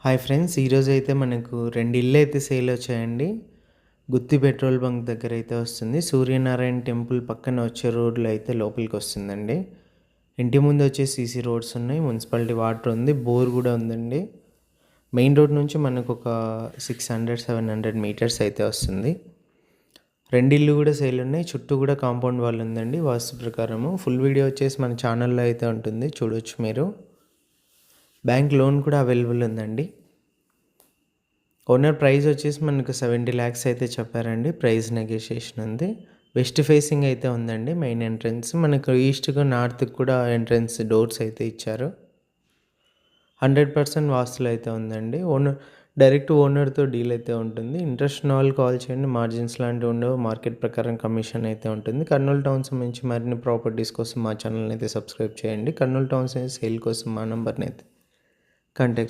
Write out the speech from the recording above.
Hi friends, ఈరోజు అయితే మనకు 2 ఇళ్ళు అయితే సేల్ వచ్చాయండి. గుత్తి పెట్రోల్ బంక్ దగ్గర అయితే వస్తుంది. సూర్యనారాయణ టెంపుల్ పక్కన వచ్చే రోడ్లో అయితే లోపలికి వస్తుందండి. ఇంటి ముందు వచ్చే సీసీ రోడ్స్ ఉన్నాయి, మున్సిపాలిటీ వాటర్ ఉంది, బోర్ కూడా ఉందండి. మెయిన్ రోడ్ నుంచి మనకు ఒక 600-700 మీటర్స్ అయితే వస్తుంది. 2 ఇళ్ళు కూడా సేల్ ఉన్నాయి. చుట్టూ కూడా కాంపౌండ్ వాల్ ఉందండి వాస్తు ప్రకారము. ఫుల్ వీడియో వచ్చేసి మన ఛానల్లో అయితే ఉంటుంది, చూడొచ్చు మీరు. బ్యాంక్ లోన్ కూడా అవైలబుల్ ఉందండి. ఓనర్ ప్రైస్ వచ్చేసి మనకు 70 lakhs అయితే చెప్పారండి. ప్రైస్ నెగోషియేషన్ ఉంది. వెస్ట్ ఫేసింగ్ అయితే ఉందండి మెయిన్ ఎంట్రన్స్. మనకు ఈస్ట్కు నార్త్కి కూడా ఎంట్రన్స్ డోర్స్ అయితే ఇచ్చారు. 100% వాస్తులు అయితే ఉందండి. డైరెక్ట్ ఓనర్తో డీల్ అయితే ఉంటుంది. ఇంట్రెస్ట్ ఉన్న వాళ్ళు కాల్ చేయండి. మార్జిన్స్ లాంటివి ఉండవు. మార్కెట్ ప్రకారం కమిషన్ అయితే ఉంటుంది. కర్నూలు టౌన్ సంబంధించి మరిన్ని ప్రాపర్టీస్ కోసం మా ఛానల్ని అయితే సబ్స్క్రైబ్ చేయండి. కర్నూలు టౌన్ సేల్ కోసం మా నెంబర్ని అయితే కాంటాక్ట్